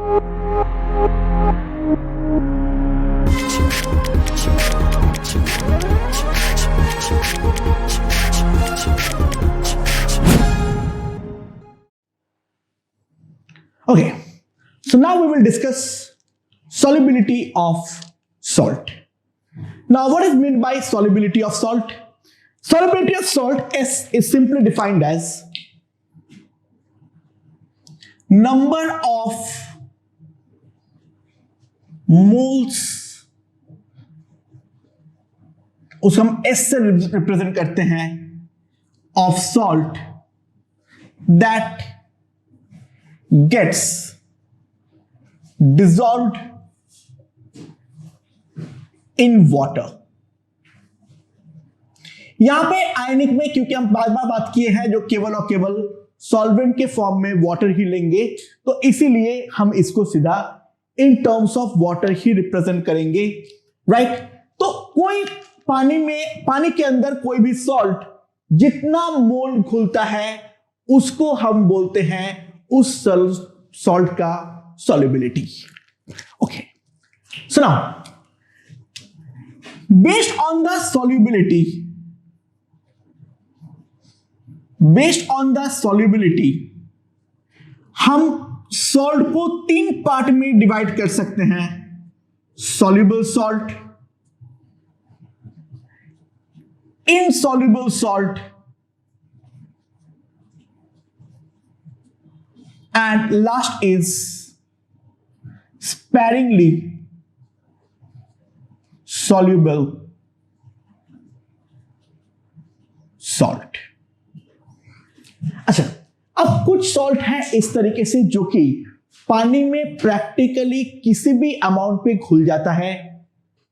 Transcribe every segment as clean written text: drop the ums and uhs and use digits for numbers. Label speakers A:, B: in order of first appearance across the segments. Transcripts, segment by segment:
A: Okay, so now we will discuss solubility of salt. Now, what is meant by solubility of salt? Solubility of salt is simply defined as number of moles, उसको हम S से represent करते हैं, of salt that gets dissolved in water. यहां पे आयनिक में, क्योंकि हम बार बार बात किए हैं जो केवल और केवल सॉल्वेंट के फॉर्म में वाटर ही लेंगे, तो इसीलिए हम इसको सीधा in terms of water he represent करेंगे, राइट? तो कोई पानी के अंदर कोई भी सॉल्ट जितना मोल घुलता है उसको हम बोलते हैं उस सॉल्ट का solubility. Okay, so now based on the solubility हम सॉल्ट को 3 पार्ट में डिवाइड कर सकते हैं: soluble salt, insoluble salt and last is sparingly soluble salt. अच्छा, अब कुछ सॉल्ट है इस तरीके से जो कि पानी में प्रैक्टिकली किसी भी अमाउंट पे घुल जाता है.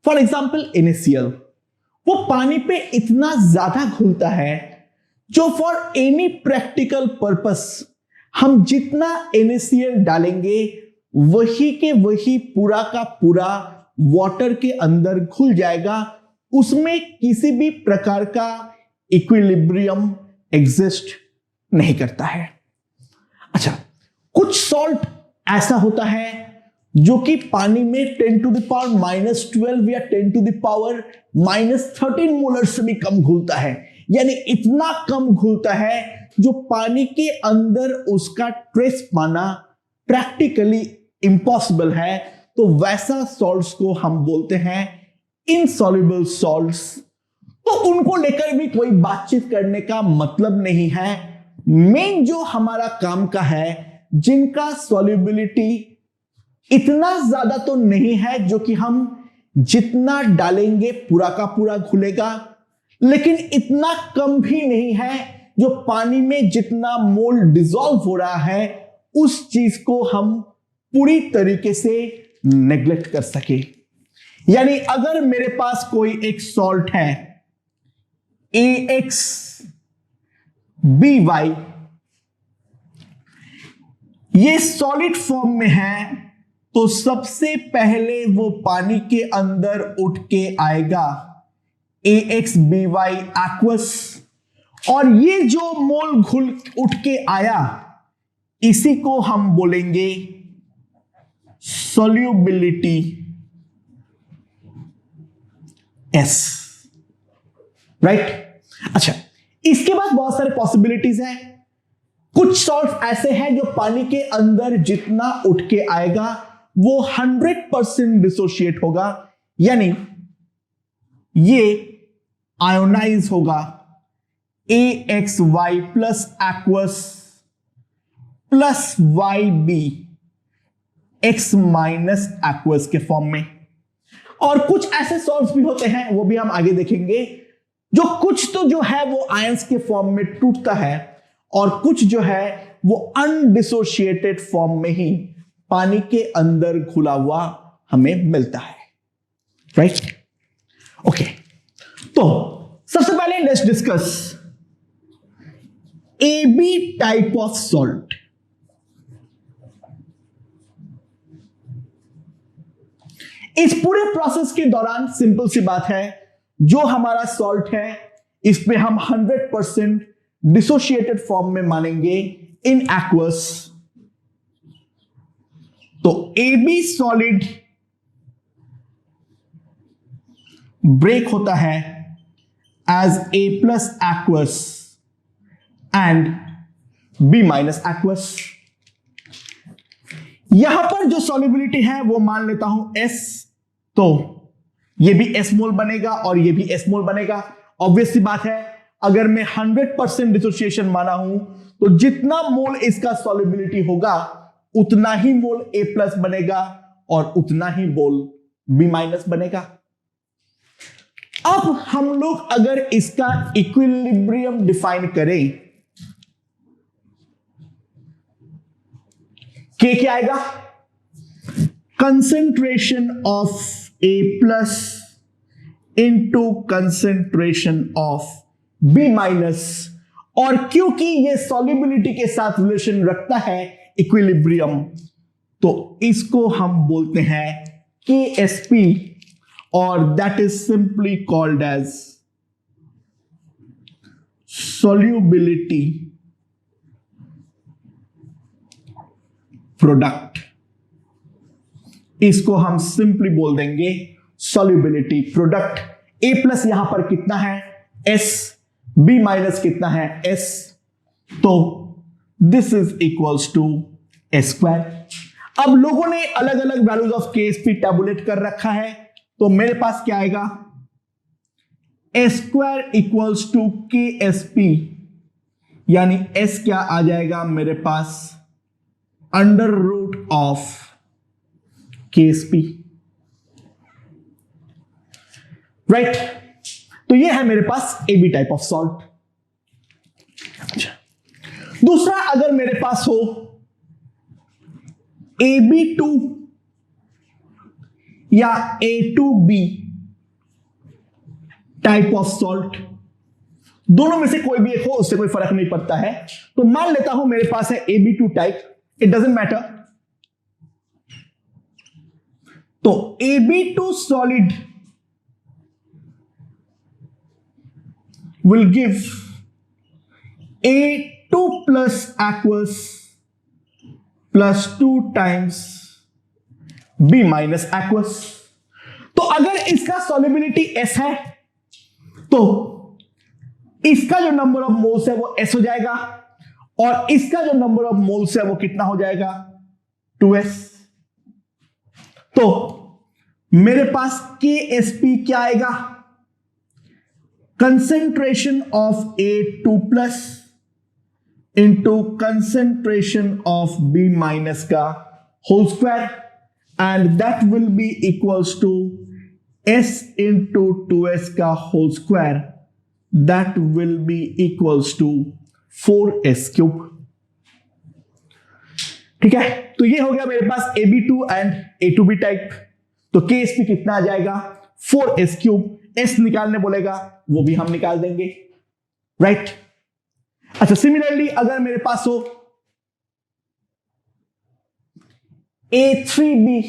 A: फॉर एग्जाम्पल NaCl, वो पानी पे इतना ज्यादा घुलता है जो फॉर एनी प्रैक्टिकल पर्पस हम जितना NaCl डालेंगे वही के वही पूरा का पूरा वाटर के अंदर घुल जाएगा. उसमें किसी भी प्रकार का इक्विलिब्रियम एग्जिस्ट नहीं करता है. अच्छा, कुछ सॉल्ट ऐसा होता है जो कि पानी में 10 to the power -12 या 10 to the power -13 मोलर से भी कम घुलता है. यानी इतना कम घुलता है जो पानी के अंदर उसका ट्रेस पाना प्रैक्टिकली इम्पॉसिबल है. तो वैसा सॉल्ट्स को हम बोलते हैं इनसॉल्युबल सॉल्ट्स. तो उनको लेकर भी कोई बातचीत करने का मतलब नहीं है. मेन जो हमारा काम का है, जिनका सॉल्युबिलिटी इतना ज्यादा तो नहीं है जो कि हम जितना डालेंगे पूरा का पूरा घुलेगा, लेकिन इतना कम भी नहीं है जो पानी में जितना मोल डिसॉल्व हो रहा है उस चीज को हम पूरी तरीके से नेग्लेक्ट कर सके. यानी अगर मेरे पास कोई एक सॉल्ट है AXBY, ये सॉलिड फॉर्म में है, तो सबसे पहले वो पानी के अंदर उठ के आएगा AXBY एक्वस, और ये जो मोल घुल उठ के आया इसी को हम बोलेंगे सॉल्युबिलिटी S, राइट? अच्छा, इसके बाद बहुत सारे पॉसिबिलिटीज हैं. कुछ सॉल्ट ऐसे हैं जो पानी के अंदर जितना उठ के आएगा वो 100% डिसोशिएट होगा, यानी ये आयोनाइज होगा AXY plus aqueous plus YB X minus aqueous के फॉर्म में. और कुछ ऐसे सॉल्ट्स भी होते हैं, वो भी हम आगे देखेंगे, जो कुछ तो जो है वो आयंस के फॉर्म में टूटता है और कुछ जो है वो अनडिसोशिएटेड फॉर्म में ही पानी के अंदर घुला हुआ हमें मिलता है, राइट? ओके, तो सबसे पहले let's discuss AB type of salt. इस पूरे प्रोसेस के दौरान सिंपल सी बात है, जो हमारा सॉल्ट है इस पे हम 100% डिसोशिएटेड फॉर्म में मानेंगे इन एक्वस, तो AB सॉलिड ब्रेक होता है as A plus aqueous and B minus aqueous. यहां पर जो सॉल्युबिलिटी है वो मान लेता हूं S, तो ये भी S मोल बनेगा और ये भी S मोल बनेगा। ऑब्वियस सी बात है, अगर मैं 100% डिसोसिएशन माना हूं तो जितना मोल इसका सॉल्युबिलिटी होगा उतना ही मोल A प्लस बनेगा और उतना ही मोल B माइनस बनेगा। अब हम लोग अगर इसका इक्विलिब्रियम डिफाइन करें, K क्या आएगा? Concentration of A plus into concentration of B minus, और क्योंकि ये सॉल्युबिलिटी के साथ रिलेशन रखता है इक्विलिब्रियम, तो इसको हम बोलते हैं KSP, और that is simply called as solubility product. इसको हम सिंपली बोल देंगे सॉल्युबिलिटी प्रोडक्ट। A प्लस यहां पर कितना है? S, B माइनस कितना है? S, तो this is equals to S square. अब लोगों ने अलग अलग वैल्यूज ऑफ KSP टैबुलेट कर रखा है, तो मेरे पास क्या आएगा? S square equals to KSP, यानी S क्या आ जाएगा मेरे पास? Under root of KSP, right. तो ये है मेरे पास AB टाइप ऑफ सॉल्ट। दूसरा, अगर मेरे पास हो AB2 या A2B टाइप ऑफ सॉल्ट, दोनों में से कोई भी एक हो, उससे कोई फर्क नहीं पड़ता है। तो मान लेता हूं मेरे पास है AB2 type, it doesn't matter. तो AB2 solid will give A2 plus aqueous plus 2 times B minus aqueous। तो अगर इसका सॉल्युबिलिटी S है तो इसका जो नंबर ऑफ मोल्स है वो S हो जाएगा, और इसका जो नंबर ऑफ मोल्स है वो कितना हो जाएगा? 2S। तो मेरे पास KSP क्या आएगा? Concentration of A2 plus into concentration of B minus का whole square, and that will be equals to S into 2S का whole square, that will be equals to 4S cube. ठीक है, तो ये हो गया मेरे पास AB2 एंड A2B टाइप। तो KSP कितना आ जाएगा? 4S cube. S निकालने बोलेगा, वो भी हम निकाल देंगे, राइट। अच्छा, सिमिलरली अगर मेरे पास हो A3B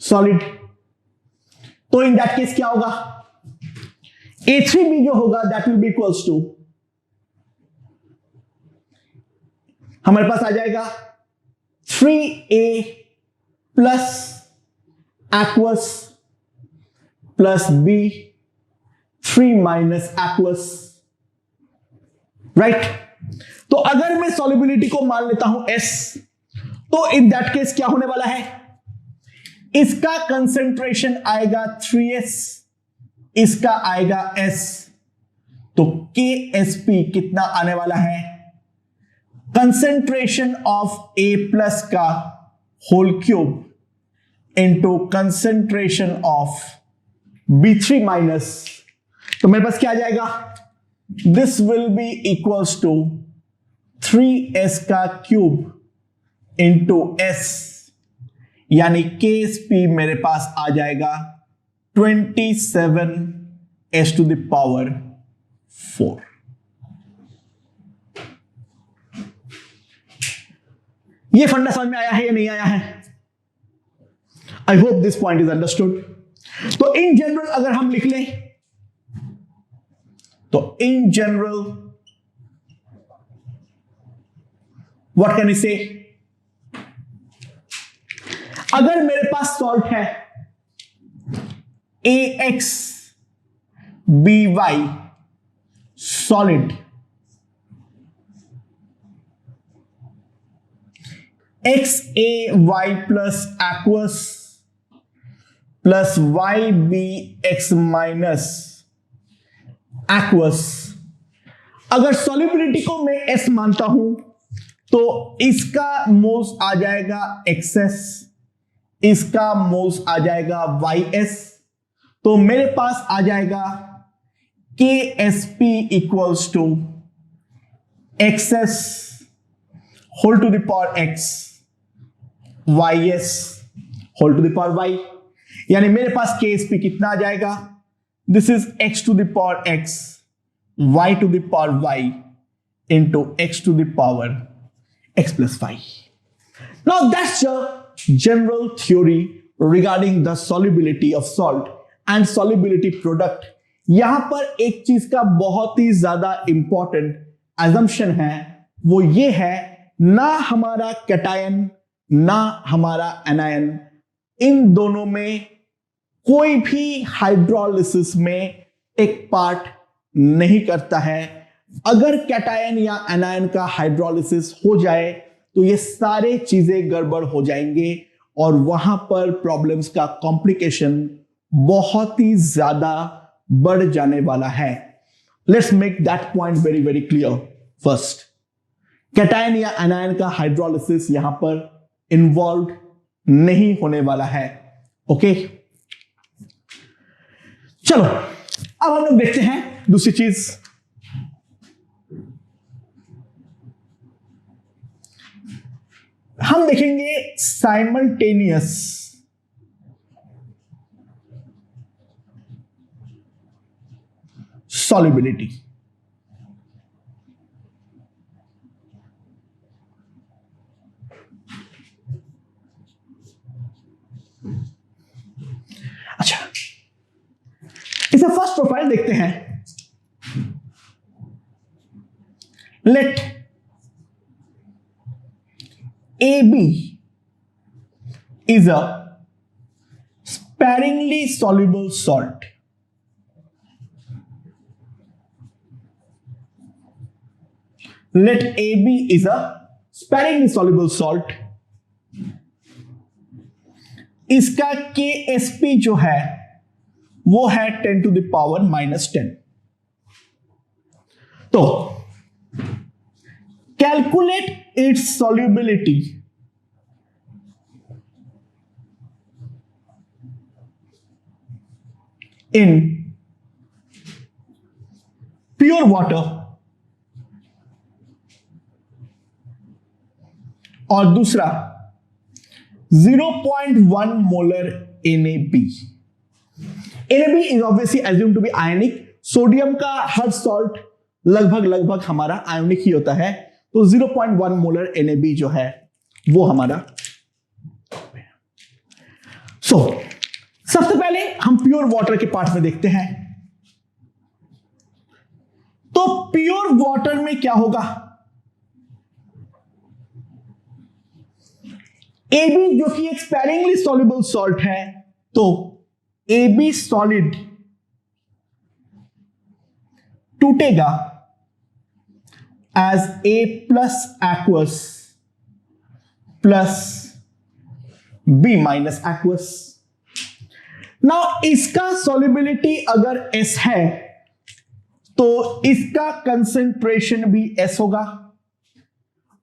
A: सॉलिड, तो इन दैट केस क्या होगा? A3B जो होगा that will be equals to, हमारे पास आ जाएगा 3A plus aqueous plus B 3 minus aqueous, right. तो अगर मैं सॉल्युबिलिटी को मान लेता हूं S, तो इन दैट केस क्या होने वाला है? इसका कंसेंट्रेशन आएगा 3S, इसका आएगा S, तो KSP कितना आने वाला है? कंसेंट्रेशन ऑफ A प्लस का whole cube into concentration of B3 minus, तो मेरे पास क्या आ जाएगा? This will be equals to 3S का क्यूब इंटू S, यानी KSP मेरे पास आ जाएगा 27S टू द पावर 4। ये फंडा समझ में आया है या नहीं आया है? I hope this point is understood. तो इन जनरल अगर हम लिख लें, तो in general what can you से? अगर मेरे पास सॉल्ट है AX BY solid, XAY plus aqueous plus YBX minus aqueous, अगर सॉल्युबिलिटी को मैं S मानता हूं तो इसका मोल्स आ जाएगा XS, इसका मोल्स आ जाएगा YS, तो मेरे पास आ जाएगा KSP equals to XS whole to the power X YS whole to the power Y, यानी मेरे पास KSP कितना आ जाएगा? This is X to the power X Y to the power Y into X to the power X plus Y. Now that's a general theory regarding the solubility of salt and solubility product. यहां पर एक चीज का बहुत ही ज्यादा important assumption है, वो ये है ना हमारा कैटायन ना हमारा एनायन, इन दोनों में कोई भी हाइड्रोलिसिस में एक पार्ट नहीं करता है. अगर कैटायन या एनायन का हाइड्रोलिसिस हो जाए तो ये सारे चीजें गड़बड़ हो जाएंगे और वहां पर प्रॉब्लम्स का कॉम्प्लिकेशन बहुत ही ज्यादा बढ़ जाने वाला है. Let's make that point very very clear. First, cation या एनायन का हाइड्रोलिसिस यहां पर इन्वॉल्व नहीं होने वाला है. ओके, चलो अब हम लोग देखते हैं दूसरी चीज. हम देखेंगे साइमल्टेनियस सॉल्युबिलिटी. अच्छा, इसे फर्स्ट प्रोफाइल देखते हैं. Let AB is a sparingly soluble salt. Let AB is a sparingly soluble salt. इसका KSP जो है वो है 10 to the power -10. तो calculate its solubility in pure water और दूसरा 0.1 molar NaB. NaB is obviously assumed to be ionic. Sodium का हर salt लगभग हमारा आयोनिक ही होता है, तो 0.1 मोलर NaB जो है वो हमारा. सबसे पहले हम प्योर वाटर के पार्ट में देखते हैं. तो प्योर वाटर में क्या होगा? AB जो कि एक स्पेरिंगली सॉल्युबल सॉल्ट है, तो AB सॉलिड टूटेगा as A plus aqueous plus B minus aqueous. Now इसका solubility अगर S है तो इसका कंसेंट्रेशन भी S होगा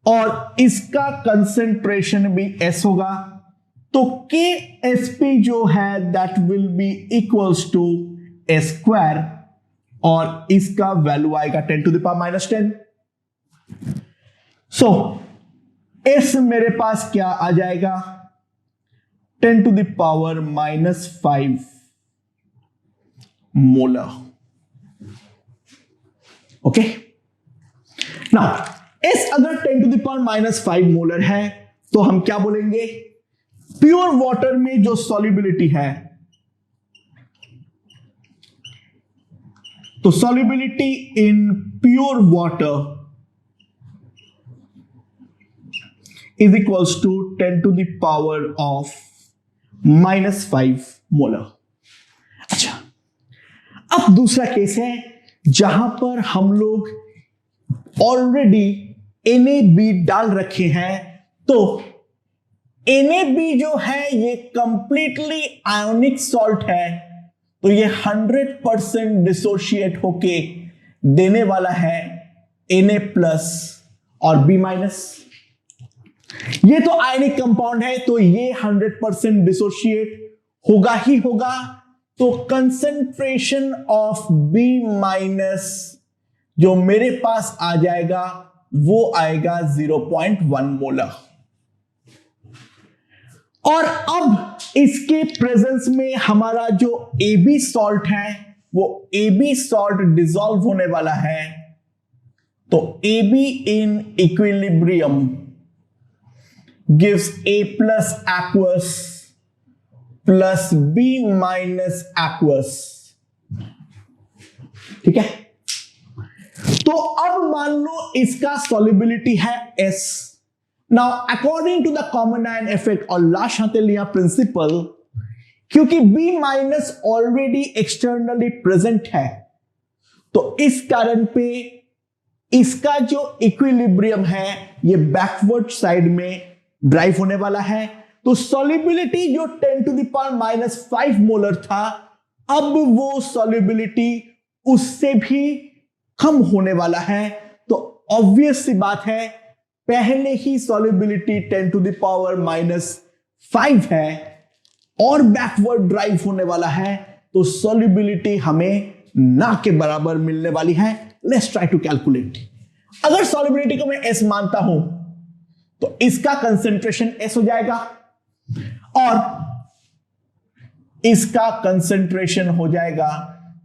A: और इसका कंसेंट्रेशन भी S होगा, तो KSP जो है that will be equals to S square और इसका वैल्यू आएगा 10 to the power -10. So S मेरे पास क्या आ जाएगा? 10 to the power -5 molar. Okay, now S अगर 10 to the power -5 मोलर है तो हम क्या बोलेंगे? प्योर वाटर में जो सॉल्युबिलिटी है, तो solubility in pure water is equals to 10 to the power of -5 molar. अच्छा, अब दूसरा केस है जहां पर हम लोग ऑलरेडी NaB डाल रखे हैं। तो NaB जो है ये कंप्लीटली आयोनिक सॉल्ट है, तो ये 100% डिसोशिएट होके देने वाला है Na+ और B-। ये तो आयनिक कंपाउंड है, तो ये 100% डिसोशिएट होगा ही होगा। तो कंसंट्रेशन ऑफ B- जो मेरे पास आ जाएगा वो आएगा 0.1 मोलर। और अब इसके प्रेजेंस में हमारा जो AB सॉल्ट है वो AB सॉल्ट डिसॉल्व होने वाला है। तो AB in equilibrium gives A+ aqueous plus B- aqueous। ठीक है, तो अब मान लो इसका सॉल्युबिलिटी है S। Now according to the common ion effect और ला शातेलिया प्रिंसिपल, क्योंकि B- ऑलरेडी एक्सटर्नली प्रेजेंट है, तो इस कारण पे इसका जो इक्विलिब्रियम है ये बैकवर्ड साइड में ड्राइव होने वाला है। तो सॉल्युबिलिटी जो 10 to the power -5 मोलर था, अब वो सॉल्युबिलिटी उससे भी कम होने वाला है। तो ऑब्वियस सी बात है, पहले ही सॉल्युबिलिटी 10 to the power -5 है और बैकवर्ड ड्राइव होने वाला है, तो सॉल्युबिलिटी हमें ना के बराबर मिलने वाली है। Let's try to calculate. अगर सॉल्युबिलिटी को मैं S मानता हूं तो इसका कंसेंट्रेशन S हो जाएगा और इसका कंसेंट्रेशन हो जाएगा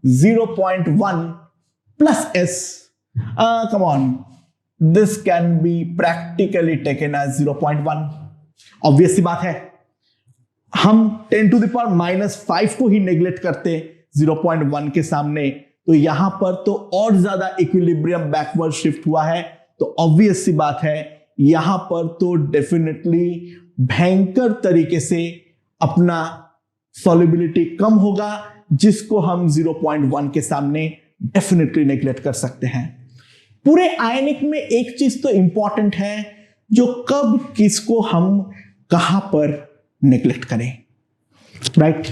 A: 0.1 प्लस S। Come on, this can be practically taken as 0.1। Obvious सी बात है, हम 10 to the power -5 को ही नेग्लेक्ट करते 0.1 के सामने, तो यहां पर तो और ज्यादा इक्विलिब्रियम बैकवर्ड शिफ्ट हुआ है। तो ऑब्वियस सी बात है, यहां पर तो डेफिनेटली भयंकर तरीके से अपना सॉल्युबिलिटी कम होगा, जिसको हम 0.1 के सामने डेफिनेटली नेग्लेक्ट कर सकते हैं। पूरे आयनिक में एक चीज तो इंपॉर्टेंट है, जो कब किसको हम कहां पर नेग्लेक्ट करें, right?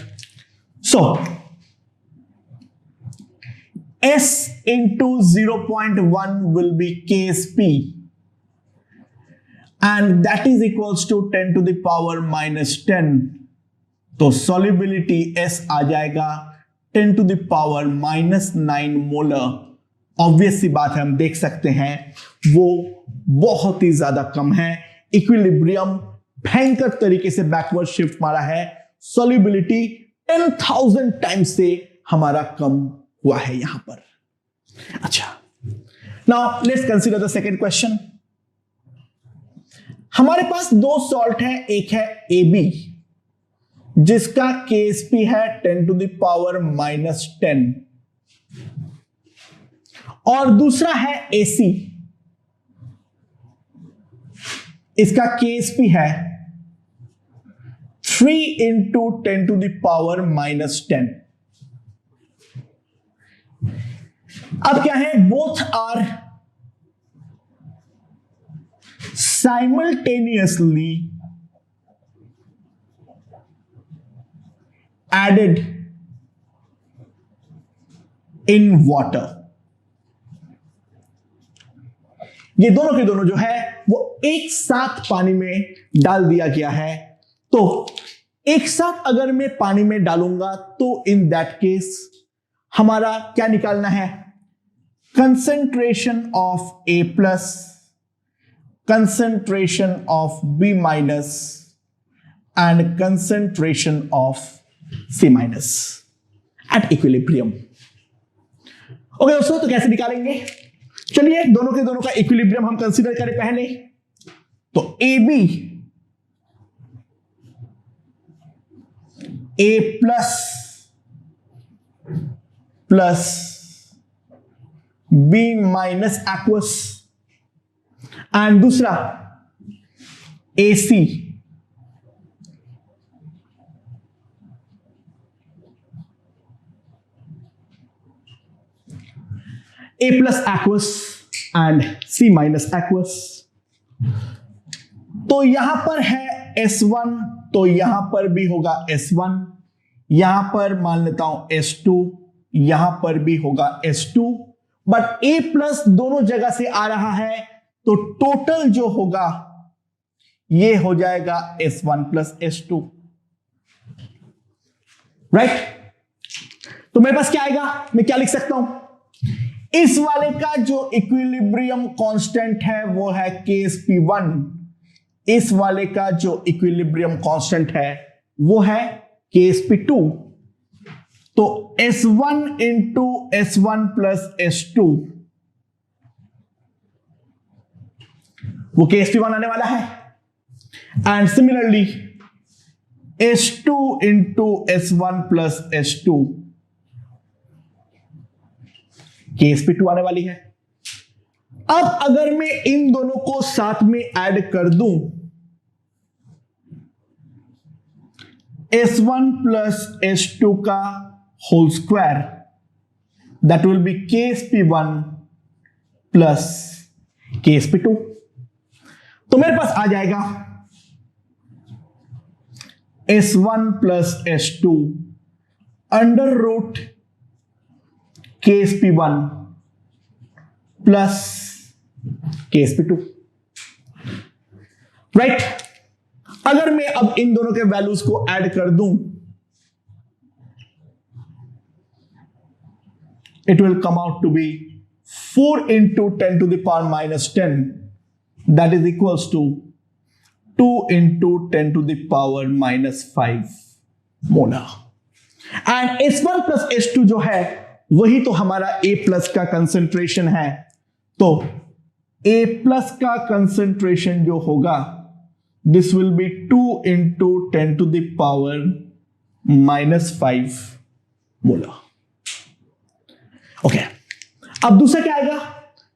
A: So S into 0.1 will be Ksp, and that is equals to 10 to the power -10। तो solubility S आ जाएगा 10 to the power -9 molar. Obvious सी बात है, हम देख सकते हैं वो बहुत ही ज्यादा कम है। इक्विलिब्रियम भयंकर तरीके से बैकवर्ड शिफ्ट मारा है, सॉल्युबिलिटी 10,000 टाइम्स से हमारा कम हुआ है यहां पर। अच्छा, now let's consider the second question. हमारे पास दो सॉल्ट है, एक है AB जिसका Ksp है 10 to the power -10 और दूसरा है AC, इसका Ksp है 3 into 10 to the power -10। अब क्या है, both are simultaneously added in water। ये दोनों के दोनों जो है वो एक साथ पानी में डाल दिया गया है। तो एक साथ अगर मैं पानी में डालूंगा तो इन दैट केस हमारा क्या निकालना है, concentration of A+, concentration of B- and concentration of C- at equilibrium। Okay दोस्तों, तो कैसे निकालेंगे? चलिए दोनों के दोनों का इक्विलिब्रियम हम कंसीडर करें पहले। तो AB A+ plus B- aqueous and दूसरा AC A plus aqueous and C minus aqueous। तो यहां पर है S1, तो यहां पर भी होगा S1, यहां पर मान लेता हूं S2, यहां पर भी होगा S2, बट A प्लस दोनों जगह से आ रहा है, तो टोटल जो होगा ये हो जाएगा S1 प्लस S2, राइट। तो मेरे पास क्या आएगा, मैं क्या लिख सकता हूं, इस वाले का जो इक्विलिब्रियम कांस्टेंट है वो है KsP1, इस वाले का जो इक्विलिब्रियम कांस्टेंट है वो है KsP2। तो S1 into S1 plus S2 वो KsP1 आने वाला है, and similarly S2 into S1 plus S2 KsP2 आने वाली है। अब अगर मैं इन दोनों को साथ में ऐड कर दूं, S1 प्लस S2 का whole square, that will be KsP1 plus KsP2। तो मेरे पास आ जाएगा S1 plus S2 under root KsP1 plus KsP2, right. अगर मैं अब इन दोनों के वैल्यूज को ऐड कर दूं, it will come out to be 4 into 10 to the power minus 10, that is equals to 2 into 10 to the power minus 5 molar. And S1 plus S2 जो है वही तो हमारा A प्लस का कंसेंट्रेशन है, तो A प्लस का कंसेंट्रेशन जो होगा this will be 2 into 10 to the power minus 5 molar. Okay, अब दूसरा क्या आएगा,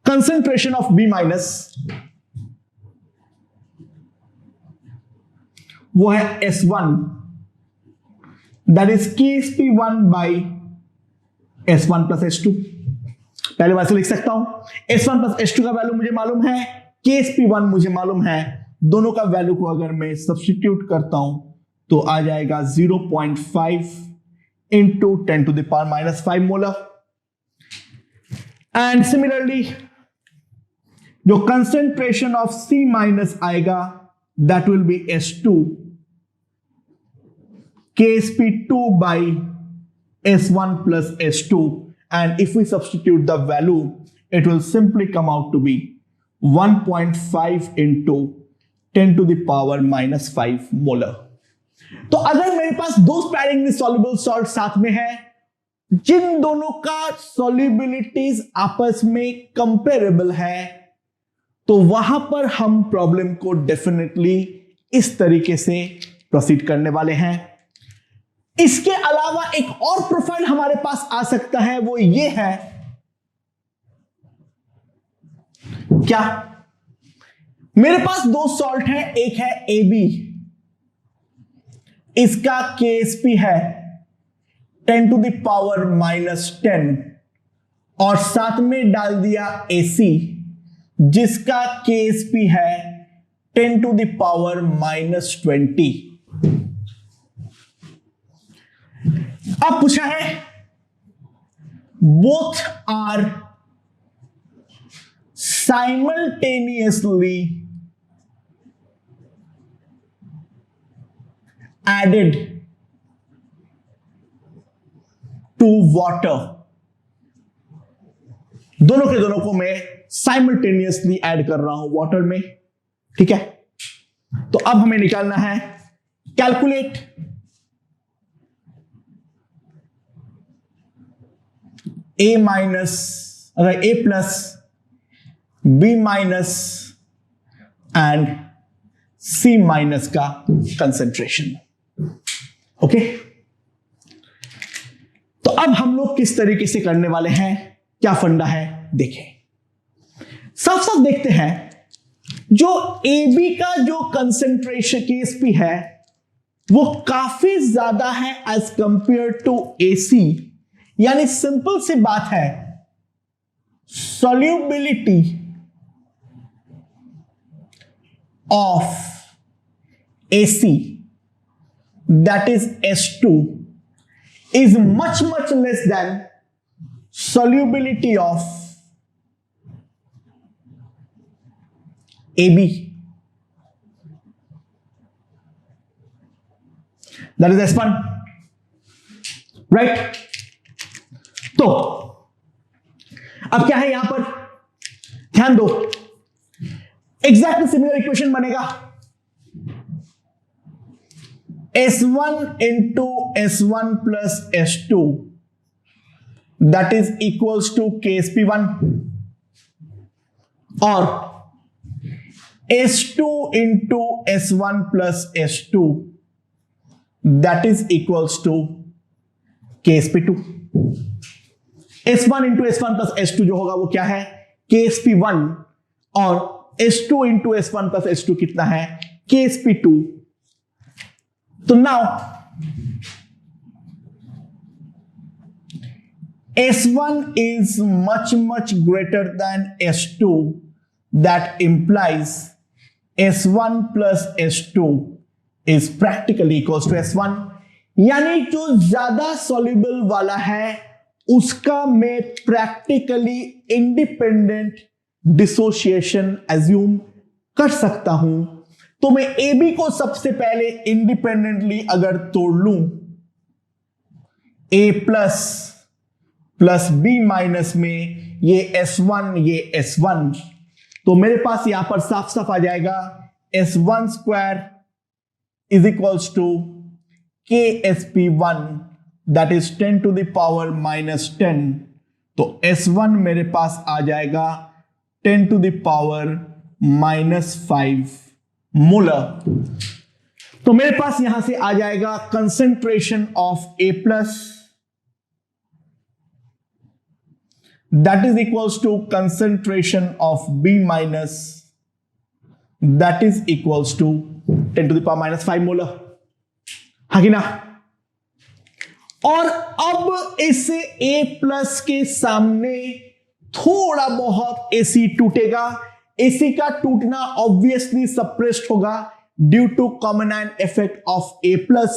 A: कंसेंट्रेशन ऑफ B माइनस, वो है S1, that is KsP1 by S1 plus S2। पहले वैसे लिख सकता हूं, S1 प्लस S2 का वैल्यू मुझे मालूम है, KsP1 मुझे मालूम है, दोनों का वैल्यू को अगर मैं सब्स्टिट्यूट करता हूं तो आ जाएगा 0.5 into 10 to the power minus 5 molar. And similarly जो कंसेंट्रेशन ऑफ C माइनस आएगा that will be S2 KsP2 by S1 plus S2, and if we substitute the value, it will simply come out to be 1.5 into 10 to the power minus 5 molar। तो अगर मेरे पास दो sparingly soluble salt साथ में है, जिन दोनों का solubilities आपस में comparable है, तो वहां पर हम प्रॉब्लम को डेफिनेटली इस तरीके से प्रोसीड करने वाले हैं। इसके अलावा एक और प्रोफाइल हमारे पास आ सकता है, वो ये है, क्या, मेरे पास दो सॉल्ट है, एक है AB, इसका KsP है 10 टू द पावर माइनस 10, और साथ में डाल दिया AC जिसका KsP है 10 टू द पावर माइनस 20। अब पूछा है both are simultaneously added to water, दोनों के दोनों को मैं साइमल्टेनियसली ऐड कर रहा हूं वाटर में, ठीक है। तो अब हमें निकालना है कैलकुलेट A माइनस, अगर A plus B minus and C minus का कंसेंट्रेशन, ओके। तो अब हम लोग किस तरीके से करने वाले हैं, क्या फंडा है देखें। साफ साफ देखते हैं जो AB का जो कंसेंट्रेशन KSP है वो काफी ज्यादा है एज कंपेयर टू AC, यानी सिंपल सी बात है, solubility of AC, that is S2, is much less than solubility of AB. That is S1, right? तो अब क्या है यहां पर, ध्यान दो, एग्जैक्टली सिमिलर इक्वेशन बनेगा, S1 into S1 plus S2, that is equals to KSP1, और S2 into S1 plus S2, that is equals to KSP2. S1 into S1 plus S2 जो होगा वो क्या है, KSP1, और S2 into S1 plus S2 कितना है, KSP2. तो now S1 is much greater than S2, that implies S1 plus S2 is practically equals to S1, यानी जो ज्यादा सॉल्युबल वाला है उसका मैं प्रैक्टिकली इंडिपेंडेंट डिसोसिएशन एज्यूम कर सकता हूं. तो मैं AB को सबसे पहले इंडिपेंडेंटली अगर तोड़ लूं, A प्लस B माइनस में ये S1 ये S1, तो मेरे पास यहां पर साफ साफ आ जाएगा S1 square is equals to KSP1, that is 10 to the power minus 10. तो S1 मेरे पास आ जाएगा 10 to the power minus 5 molar. तो मेरे पास यहां से आ जाएगा concentration of A plus, that is equals to concentration of B minus, that is equals to 10 to the power minus 5 molar. हाँ कि ना? और अब इस A प्लस के सामने थोड़ा बहुत AC टूटेगा. AC का टूटना ऑब्वियसली सप्रेस्ड होगा due to common ion effect of A plus.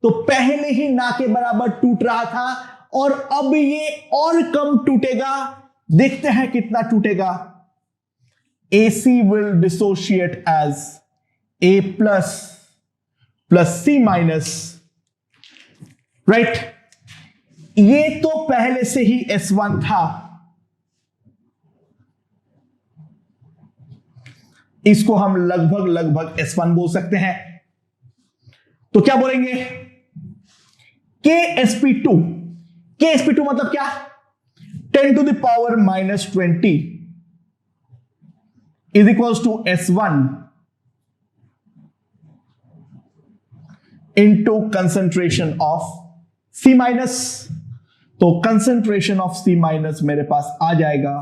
A: तो पहले ही ना के बराबर टूट रहा था और अब ये और कम टूटेगा. देखते हैं कितना टूटेगा. AC will dissociate as A plus C minus, right. ये तो पहले से ही S1 था, इसको हम लगभग S1 बोल सकते हैं. तो क्या बोलेंगे, KSP2 मतलब क्या, 10 to the power minus 20 is equals to S1 into concentration of C minus. तो concentration of C minus मेरे पास आ जाएगा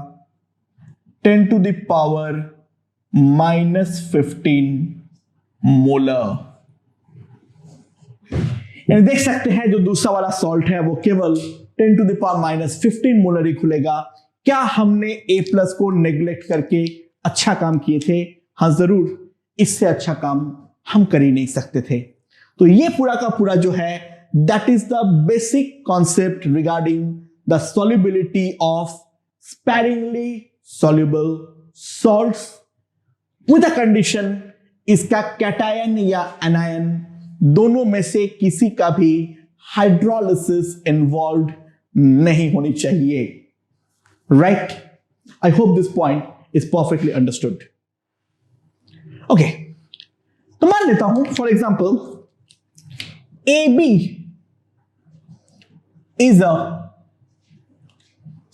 A: 10 to the power minus 15 molar. यानी देख सकते हैं जो दूसरा वाला सॉल्ट है वो केवल 10 to the power minus 15 molar ही खुलेगा. क्या हमने A प्लस को नेग्लेक्ट करके अच्छा काम किए थे? हाँ जरूर, इससे अच्छा काम हम कर ही नहीं सकते थे. तो ये पूरा का पूरा जो है that is the basic concept regarding the solubility of sparingly soluble salts with a condition इसका कैटायन या एनायन दोनों में से किसी का भी हाइड्रोलिसिस इन्वॉल्व नहीं होनी चाहिए. Right, I hope this point is perfectly understood. Okay, तो मान लेता हूं for example AB is a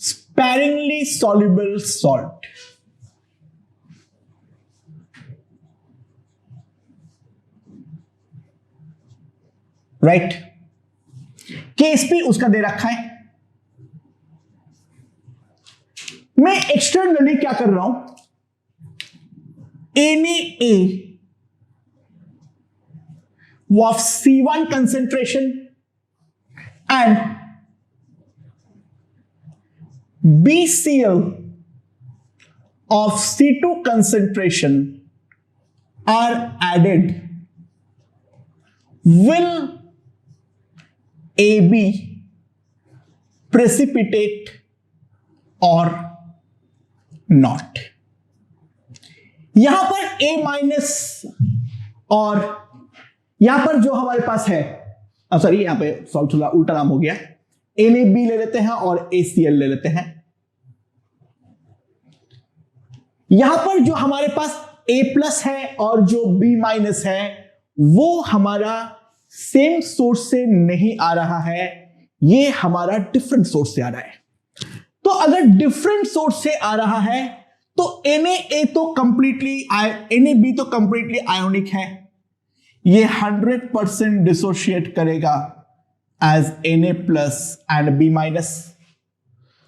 A: sparingly soluble salt. Right? KSP उसका दे रखा है. मैं एक्सटर्नली क्या कर रहा हूं, Na of C1 concentration and BCl of C2 concentration are added, will AB precipitate or not? यहां पर A माइनस और यहां पर जो हमारे पास है, सॉरी यहां पे सॉल्व थोड़ा उल्टा नाम हो गया, NaB ले लेते हैं और ACl ले लेते हैं। यहां पर जो हमारे पास A प्लस है और जो B माइनस है वो हमारा सेम सोर्स से नहीं आ रहा है, ये हमारा डिफरेंट सोर्स से आ रहा है। तो अगर डिफरेंट सोर्स से आ रहा है तो Na तो कंप्लीटली NaB तो कंप्लीटली आयोनिक है, ये 100% डिसोशिएट करेगा as Na plus and B minus.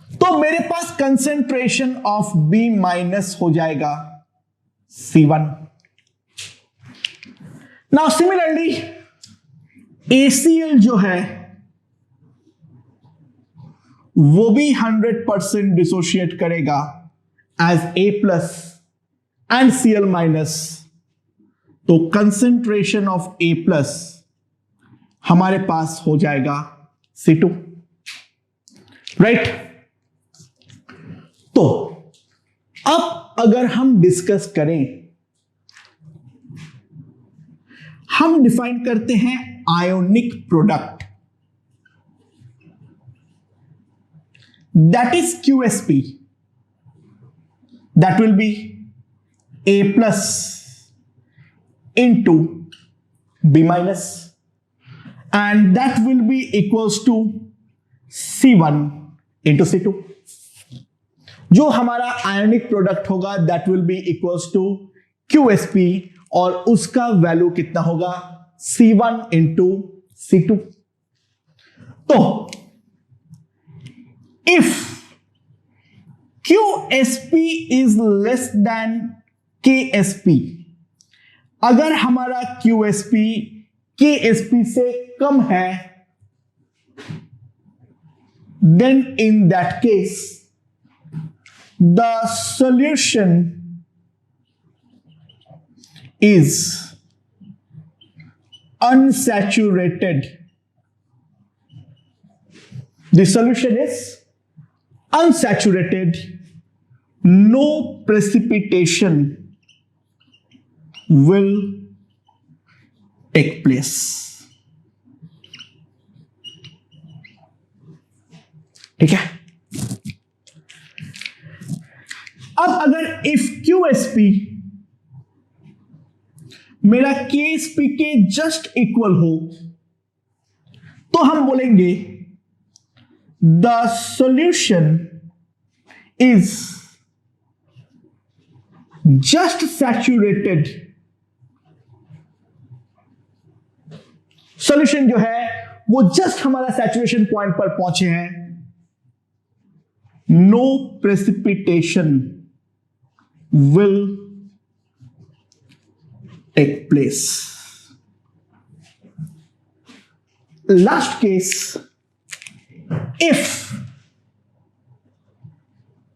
A: तो मेरे पास कंसेंट्रेशन ऑफ B माइनस हो जाएगा C1। नाउ सिमिलरली ACl जो है वो भी 100% डिसोशिएट करेगा as A plus and Cl minus. तो कंसेंट्रेशन ऑफ A प्लस हमारे पास हो जाएगा C2, राइट। तो अब अगर हम डिस्कस करें, हम डिफाइन करते हैं ionic product, that is QSP, that will B A plus into B minus and that will be equals to C1 into C2। जो हमारा आयोनिक प्रोडक्ट होगा that will be equals to QSP और उसका value कितना होगा C1 into C2। तो if QSP is less than KSP, अगर हमारा QSP KSP से कम है, then in that case the solution is unsaturated. The solution is unsaturated, no precipitation will take place। ठीक है। अब अगर इफ QSP मेरा KSP के जस्ट इक्वल हो तो हम बोलेंगे the solution is just saturated. Solution जो है वो जस्ट हमारा सैचुरेशन पॉइंट पर पहुंचे हैं, no precipitation will take place. Last case, if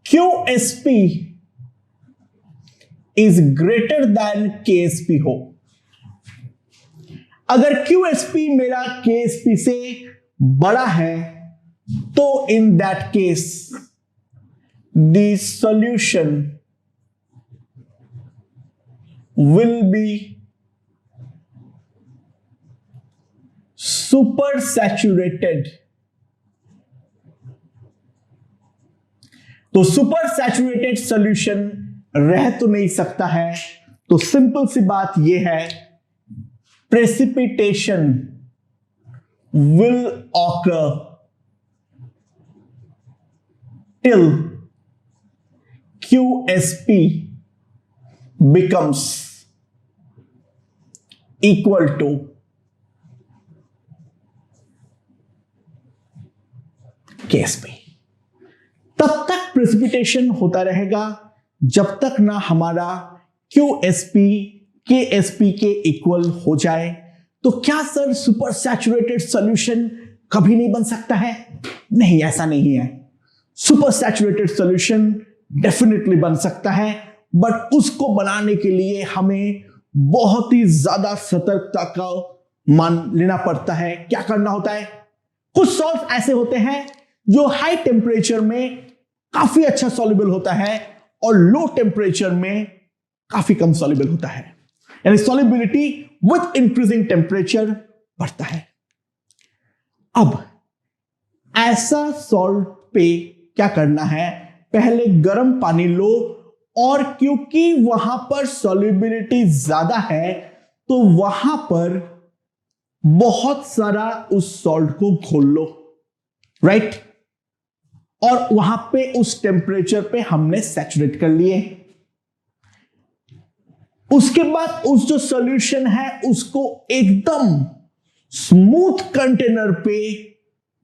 A: QSP is greater than KSP हो, अगर QSP मेरा KSP से बड़ा है तो in that case the solution will be super saturated. तो सुपर सैचुरेटेड सॉल्यूशन रह तो नहीं सकता है, तो सिंपल सी बात यह है, precipitation will occur till QSP becomes equal to KSP। तब तक प्रेसिपिटेशन होता रहेगा जब तक ना हमारा QSP KSP के इक्वल हो जाए तो क्या सर सुपर सैचुरेटेड सॉल्यूशन कभी नहीं बन सकता है? नहीं, ऐसा नहीं है। सुपर सैचुरेटेड सॉल्यूशन डेफिनेटली बन सकता है, बट उसको बनाने के लिए हमें बहुत ही ज्यादा सतर्कता का मान लेना पड़ता है। क्या करना होता है? कुछ सॉल्ट ऐसे होते हैं जो हाई टेम्परेचर में काफी अच्छा सॉल्युबल होता है और लो टेम्परेचर में काफी कम सॉल्युबल होता है, यानी सॉल्युबिलिटी विथ इंक्रीजिंग टेम्परेचर बढ़ता है। अब ऐसा सॉल्ट पे क्या करना है? पहले गर्म पानी लो, और क्योंकि वहां पर सॉल्युबिलिटी ज्यादा है तो वहां पर बहुत सारा उस सॉल्ट को घोल लो, राइट? और वहां पे उस टेम्परेचर पे हमने सैचुरेट कर लिए। उसके बाद उस जो सॉल्यूशन है उसको एकदम स्मूथ कंटेनर पे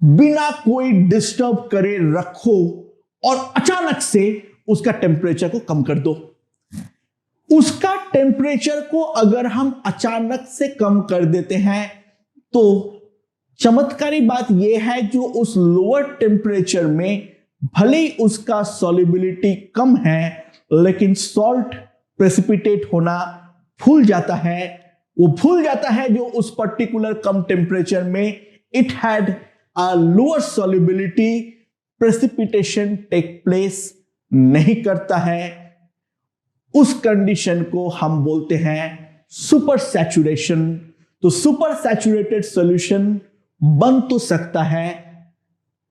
A: बिना कोई डिस्टर्ब करे रखो और अचानक से उसका टेम्परेचर को कम कर दो। उसका टेम्परेचर को अगर हम अचानक से कम कर देते हैं तो चमत्कारी बात यह है, जो उस लोअर टेम्परेचर में भले ही उसका सॉल्युबिलिटी कम है लेकिन सॉल्ट प्रेसिपिटेट होना भूल जाता है। वो भूल जाता है जो उस पर्टिकुलर कम टेम्परेचर में it had a lower solubility, precipitation take place नहीं करता है। उस कंडीशन को हम बोलते हैं सुपर सैचुरेशन। तो सुपर सैचुरेटेड सॉल्यूशन बन तो सकता है,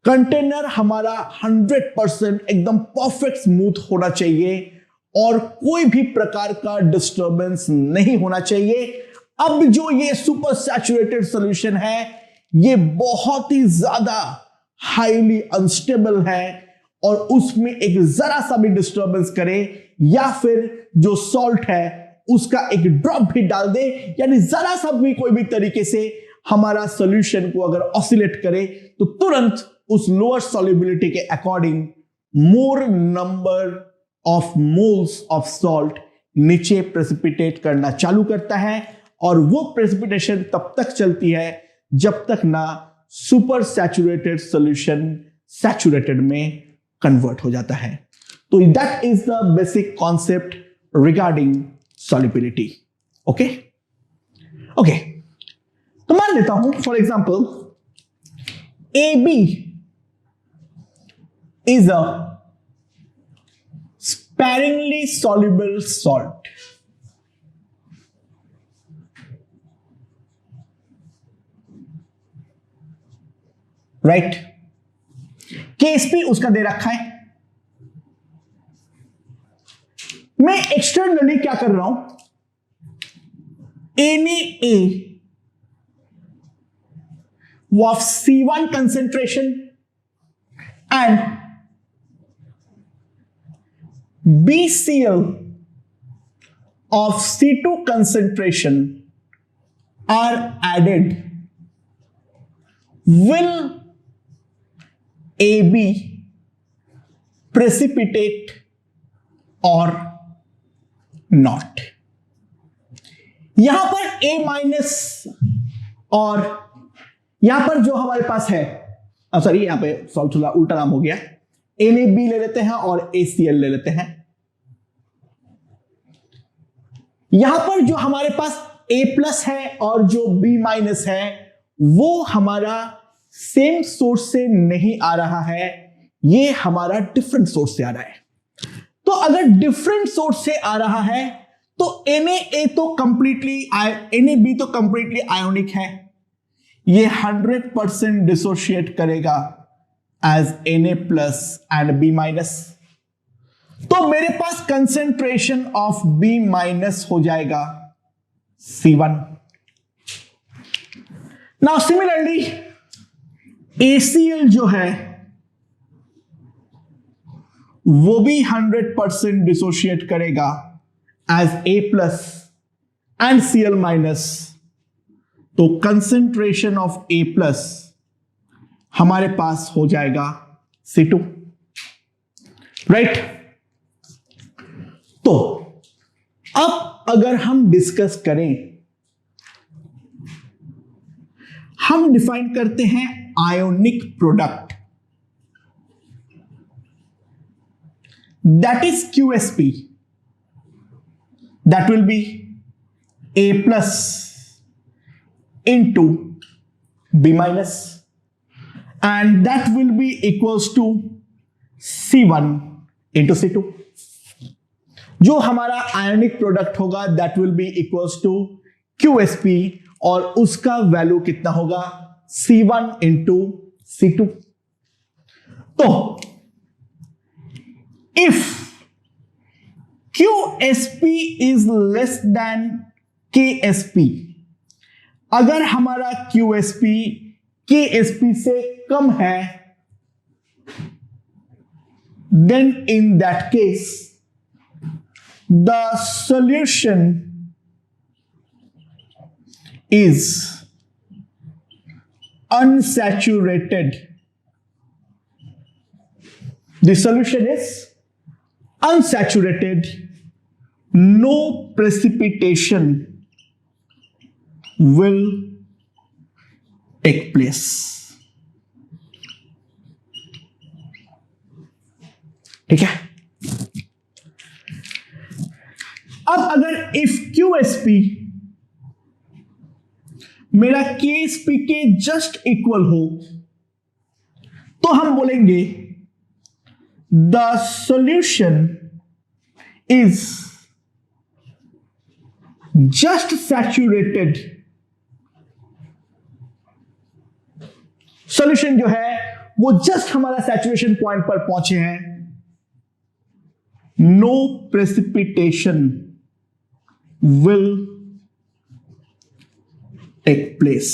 A: कंटेनर हमारा 100% एकदम परफेक्ट स्मूथ होना चाहिए और कोई भी प्रकार का डिस्टरबेंस नहीं होना चाहिए। अब जो ये सुपर सैचुरेटेड सॉल्यूशन है ये बहुत ही ज्यादा हाईली अनस्टेबल है और उसमें एक जरा सा भी डिस्टरबेंस करे या फिर जो सॉल्ट है उसका एक ड्रॉप भी डाल दे, यानी जरा सा भी कोई भी तरीके से हमारा सॉल्यूशन को अगर ऑसिलेट करे तो तुरंत उस लोअर सॉल्युबिलिटी के according more number of moles of salt नीचे प्रेसिपिटेट करना चालू करता है और वो प्रेसिपिटेशन तब तक चलती है जब तक ना सुपर सैचुरेटेड सॉल्यूशन सैचुरेटेड में कन्वर्ट हो जाता है। तो that is the basic concept regarding solubility. Okay okay, तो मान लेता हूं for example AB is a sparingly soluble salt. Right? KSP उसका दे रखा है। मैं एक्सटर्नली क्या कर रहा हूं? Na of C1 concentration and BCl of C2 concentration are added. Will AB precipitate or not? यहां पर A माइनस और यहां पर जो हमारे पास है, सॉरी यहां पे सॉल्ट उल्टा नाम हो गया, NaB ले लेते हैं और ACl ले लेते हैं। यहां पर जो हमारे पास A प्लस है और जो B माइनस है वो हमारा सेम सोर्स से नहीं आ रहा है, ये हमारा डिफरेंट सोर्स से आ रहा है। तो अगर डिफरेंट सोर्स से आ रहा है तो Na तो कंप्लीटली NaB तो कंप्लीटली आयोनिक है, ये 100% डिसोशिएट करेगा as Na plus and B minus. तो मेरे पास कंसेंट्रेशन ऑफ B माइनस हो जाएगा C1। नाउ सिमिलरली ACl जो है वो भी 100% डिसोशिएट करेगा as A plus and Cl minus. तो कंसेंट्रेशन ऑफ A प्लस हमारे पास हो जाएगा C2, राइट? तो अब अगर हम डिस्कस करें, हम डिफाइन करते हैं ionic product, that is QSP, that will B A plus into B minus, and that will be equals to C1 into C2. जो हमारा आयोनिक प्रोडक्ट होगा that will be equals to QSP, और उसका value कितना होगा C1 into C2. तो if QSP is less than KSP, अगर हमारा QSP KSP से कम है, then in that case the solution is unsaturated. The solution is unsaturated, no precipitation will take place. ठीक है। अब अगर इफ QSP मेरा KSP के जस्ट इक्वल हो तो हम बोलेंगे the solution is just saturated. Solution जो है वो जस्ट हमारा सैचुरेशन पॉइंट पर पहुंचे हैं, no precipitation will take place.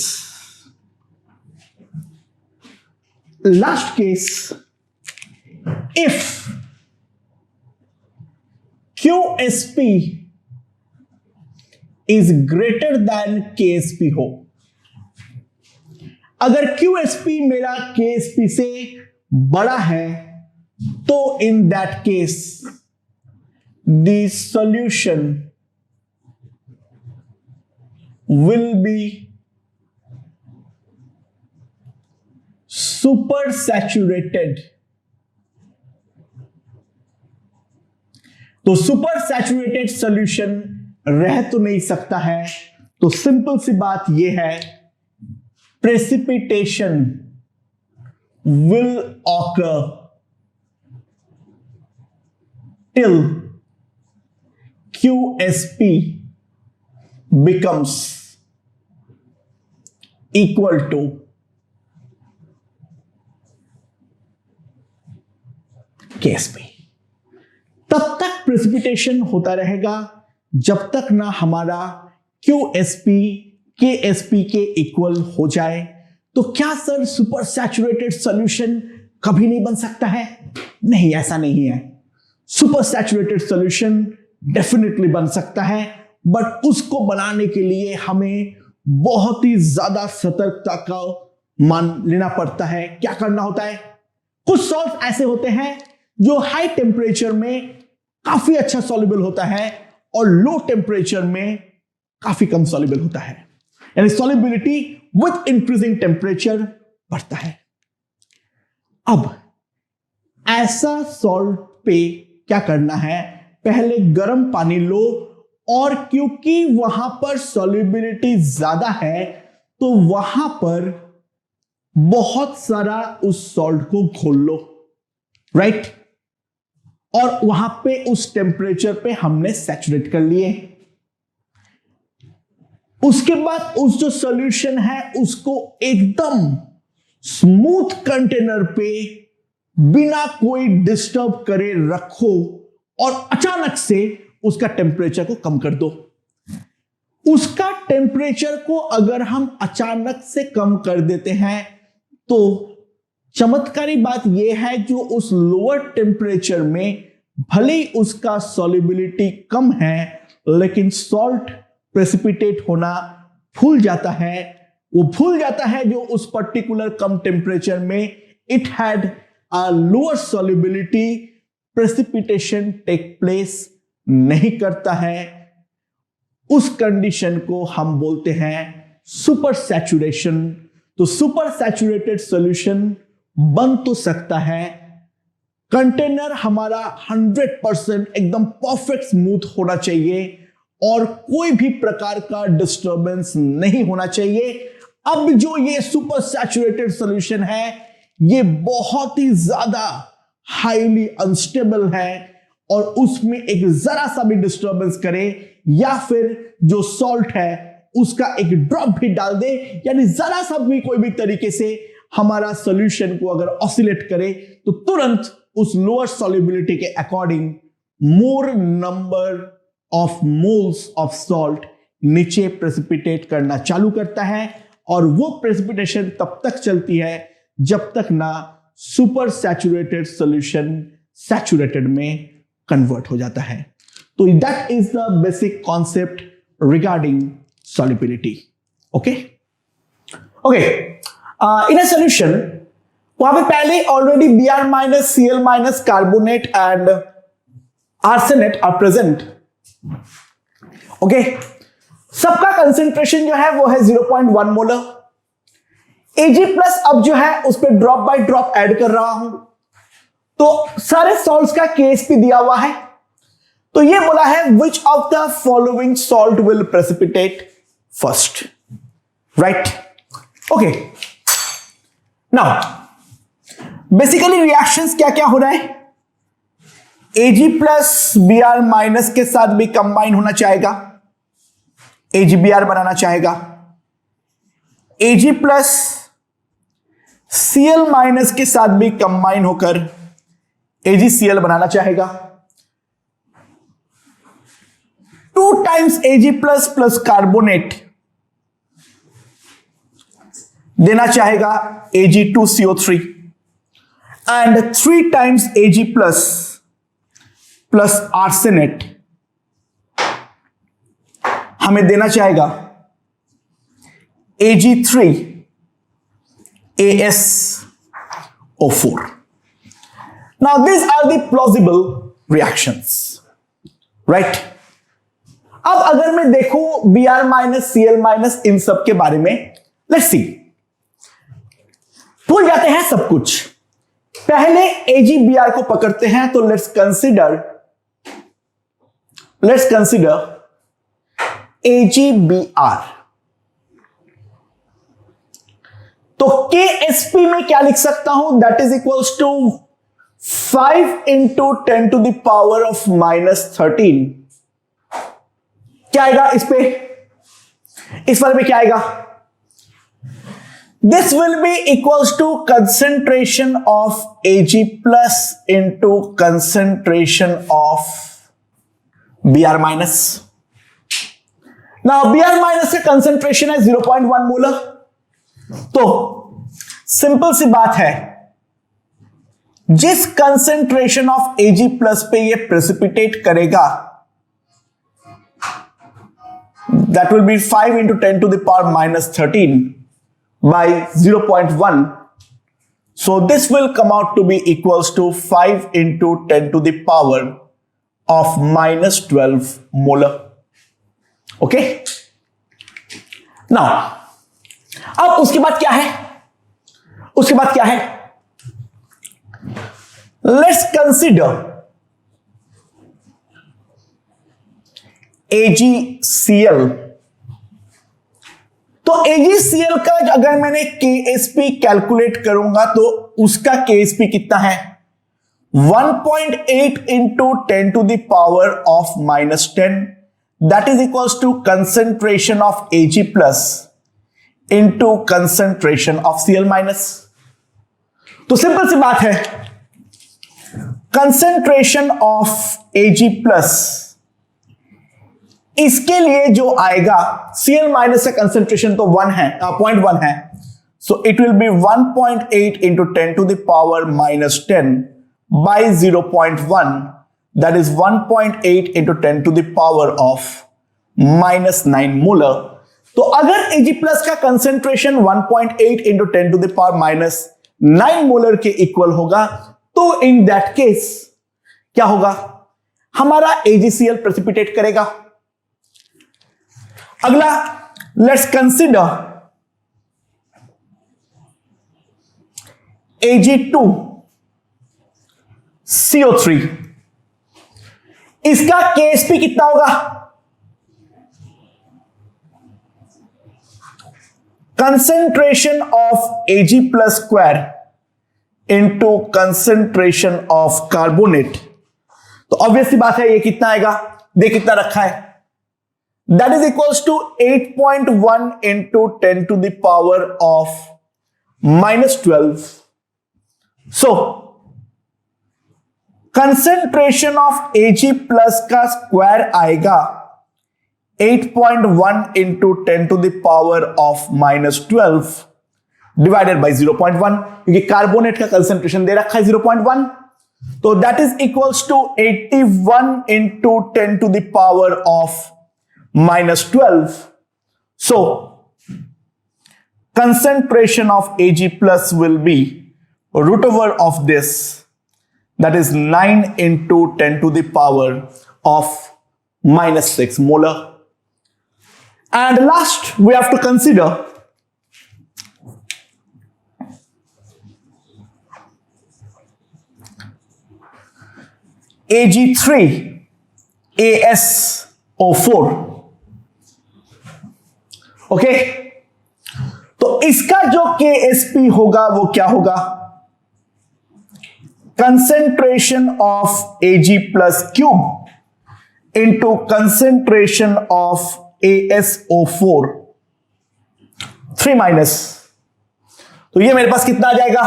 A: Last case, if QSP is greater than KSP हो, अगर QSP मेरा KSP से बड़ा है तो in that case the solution will be super saturated. तो सुपर सैचुरेटेड सॉल्यूशन रह तो नहीं सकता है, तो सिंपल सी बात यह है, precipitation will occur till QSP becomes equal to KSP। तब तक प्रेसिपिटेशन होता रहेगा जब तक ना हमारा QSP KSP के इक्वल हो जाए। तो क्या सर सुपर सैचुरेटेड सॉल्यूशन कभी नहीं बन सकता है? नहीं, ऐसा नहीं है। सुपर सैचुरेटेड सॉल्यूशन डेफिनेटली बन सकता है, बट उसको बनाने के लिए हमें बहुत ही ज्यादा सतर्कता का मान लेना पड़ता है। क्या करना होता है? कुछ सॉल्ट ऐसे होते हैं जो हाई टेम्परेचर में काफी अच्छा सॉल्युबल होता है और लो टेम्परेचर में काफी कम सॉल्युबल होता है, यानी सॉल्युबिलिटी विद इंक्रीजिंग टेम्परेचर बढ़ता है। अब ऐसा सॉल्ट पे क्या करना है? पहले गर्म पानी लो, और क्योंकि वहां पर सॉल्युबिलिटी ज्यादा है तो वहां पर बहुत सारा उस सॉल्ट को घोल लो, राइट? और वहां पे उस टेम्परेचर पे हमने सैचुरेट कर लिए। उसके बाद उस जो सॉल्यूशन है उसको एकदम स्मूथ कंटेनर पे बिना कोई डिस्टर्ब करे रखो, और अचानक से उसका टेम्परेचर को कम कर दो। उसका टेम्परेचर को अगर हम अचानक से कम कर देते हैं तो चमत्कारी बात यह है, जो उस लोअर टेम्परेचर में भले ही उसका सॉल्युबिलिटी कम है लेकिन सॉल्ट प्रेसिपिटेट होना भूल जाता है। वो भूल जाता है जो उस पर्टिकुलर कम टेम्परेचर में it had a lower solubility, precipitation take place नहीं करता है। उस कंडीशन को हम बोलते हैं सुपर सैचुरेशन। तो सुपर सैचुरेटेड सॉल्यूशन बन तो सकता है, कंटेनर हमारा 100% एकदम परफेक्ट स्मूथ होना चाहिए और कोई भी प्रकार का डिस्टरबेंस नहीं होना चाहिए। अब जो ये सुपर सैचुरेटेड सॉल्यूशन है ये बहुत ही ज्यादा हाईली अनस्टेबल है और उसमें एक जरा सा भी डिस्टरबेंस करे या फिर जो सॉल्ट है उसका एक ड्रॉप भी डाल दे, यानी जरा सा भी कोई भी तरीके से हमारा सॉल्यूशन को अगर ऑसिलेट करे तो तुरंत उस लोअर सॉल्युबिलिटी के according more number of moles of salt नीचे प्रेसिपिटेट करना चालू करता है और वो प्रेसिपिटेशन तब तक चलती है जब तक ना सुपर सैचुरेटेड सॉल्यूशन सैचुरेटेड में कन्वर्ट हो जाता है। तो that is the basic concept regarding solubility. Okay, in a solution वहां पे पहले already Br minus Cl minus carbonate and arsenate are present. Okay, सबका कंसेंट्रेशन जो है वो है 0.1 मोलर। Ag प्लस अब जो है उस पर ड्रॉप बाय ड्रॉप ऐड कर रहा हूं, तो सारे सॉल्ट्स का Ksp दिया हुआ है। तो ये बोला है which of the following salt will precipitate first, right? Okay, now basically reactions क्या क्या हो रहा है? Ag प्लस Br माइनस के साथ भी कंबाइन होना चाहेगा, AgBr बनाना चाहेगा। Ag प्लस Cl माइनस के साथ भी कंबाइन होकर AgCl बनाना चाहेगा। 2 times Ag plus plus carbonate देना चाहेगा Ag2CO3 and 3 times Ag plus plus arsenate हमें देना चाहेगा Ag3 AsO4। Now these are the plausible reactions, right? अब अगर मैं देखूं Br माइनस Cl माइनस इन सब के बारे में, लेट्स सी, भूल जाते हैं सब कुछ, पहले AgBr को पकड़ते हैं। तो लेट्स कंसिडर AgBr। तो Ksp में क्या लिख सकता हूं? That is equals to 5 into 10 to the power of -13। क्या आएगा इस पे, इस वाले में क्या आएगा? This will be equals to concentration of Ag plus into concentration of Br minus. Now Br minus का कंसेंट्रेशन है 0.1 मोलर। तो सिंपल सी बात है, जिस कंसेंट्रेशन ऑफ Ag प्लस पे ये प्रेसिपिटेट करेगा that will be 5 into 10 to the power -13 by 0.1. So this will come out to be equals to 5 into 10 to the power of -12 molar. Okay? Now, अब उसके बाद क्या है? उसके बाद क्या है? Let's consider AgCl। तो AgCl का अगर मैंने Ksp कैलकुलेट करूंगा तो उसका Ksp कितना है? 1.8 into 10 to the power of -10, that is equals to concentration of Ag plus into concentration of Cl minus. तो सिंपल सी बात है, कंसेंट्रेशन ऑफ Ag प्लस इसके लिए जो आएगा, Cl माइनस का कंसेंट्रेशन तो 1 है, 0.1 है, so it will be 1.8 into 10 to the power -10 by 0.1, that is 1.8 into 10 to the power of -9 molar. तो अगर Ag प्लस का concentration 1.8 into 10 to the power -9 molar के इक्वल होगा, तो इन दैट केस क्या होगा? हमारा AgCl प्रेसिपिटेट करेगा। अगला, लेट्स कंसिडर Ag2CO3। इसका KSP कितना होगा? Concentration of Ag plus square into concentration of carbonate. तो ऑब्वियसली बात है, ये कितना आएगा? देख कितना रखा है, that is equals to 8.1 into 10 to the power of -12। So concentration of Ag plus का स्क्वायर आएगा 8.1 into 10 to the power of -12 divided by 0.1, क्योंकि कार्बोनेट का कंसेंट्रेशन दे रखा है 0.1, तो that is equals to 81 into 10 to the power of -12। So concentration of Ag plus will be root over of this, that is 9 into 10 to the power of -6 molar. And last we have to consider Ag3AsO4। Okay, तो इसका जो KSP होगा वो क्या होगा? Concentration of Ag plus cube into concentration of AsO4 3 minus, तो ये मेरे पास कितना आ जाएगा?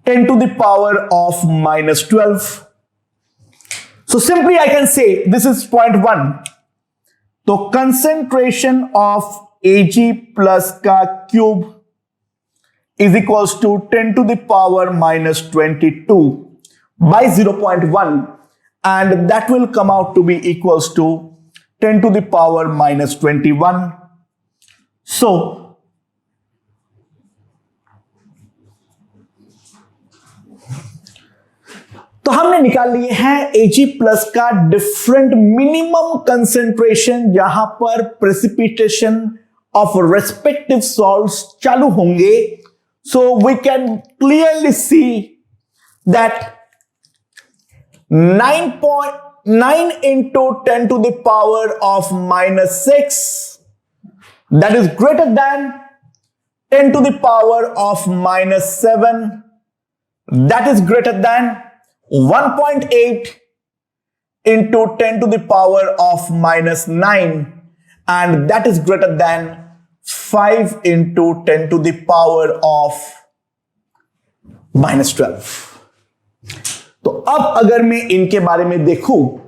A: 10 to the power of -12। So simply I can say this is 0.1। तो कंसेंट्रेशन ऑफ Ag प्लस का cube is equals to 10 to the power -22 by 0.1, and that will come out to be equals to 10 to the power -21। So तो हमने निकाल लिए हैं Ag plus का different minimum concentration जहां पर प्रेसिपिटेशन ऑफ रेस्पेक्टिव सॉल्ट्स चालू होंगे। So we can clearly see that 9 into 10 to the power of -6, that is greater than 10 to the power of -7, that is greater than 1.8 into 10 to the power of -9, and that is greater than 5 into 10 to the power of -12। तो अब अगर मैं इनके बारे में देखूं,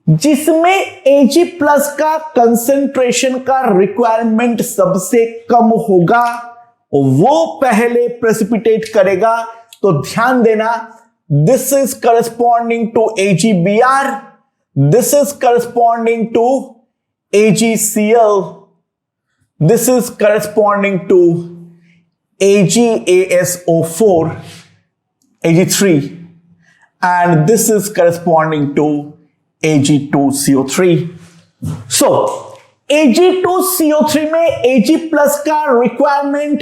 A: जिसमें Ag plus का कंसेंट्रेशन का रिक्वायरमेंट सबसे कम होगा वो पहले प्रेसिपिटेट करेगा। तो ध्यान देना, this is corresponding to AgBr, this is corresponding to AgCl, this is corresponding to AgAsO4, Ag3, and this is corresponding to Ag2CO3. So Ag2CO3 में Ag प्लस का रिक्वायरमेंट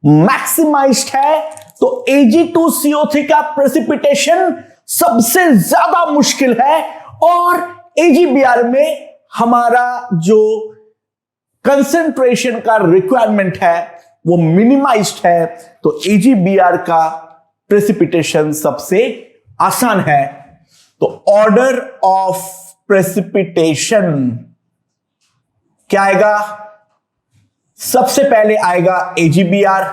A: मैक्सिमाइज्ड है, तो Ag2CO3 का प्रेसिपिटेशन सबसे ज्यादा मुश्किल है, और AgBr में हमारा जो कंसेंट्रेशन का रिक्वायरमेंट है वो मिनिमाइज्ड है, तो AgBr का प्रेसिपिटेशन सबसे आसान है। तो ऑर्डर ऑफ प्रेसिपिटेशन क्या आएगा? सबसे पहले आएगा AgBr,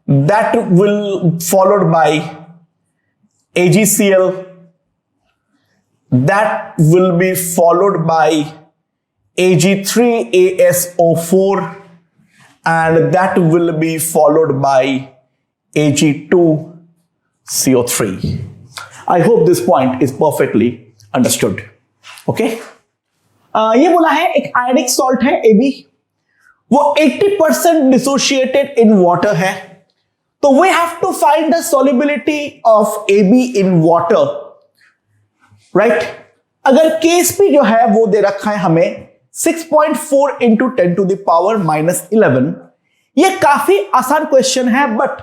A: that will followed by AgCl, that will be followed by Ag3AsO4, and that will be followed by Ag2CO3. I hope this point is perfectly understood. Okay? ये बोला है एक आयोनिक सॉल्ट है AB, वो 80% डिसोशिएटेड इन वाटर है, तो we have to find the solubility of AB in water, right? अगर Ksp जो है वो दे रखा है हमें 6.4 इंटू 10 टू द पावर -11, ये काफी आसान क्वेश्चन है, बट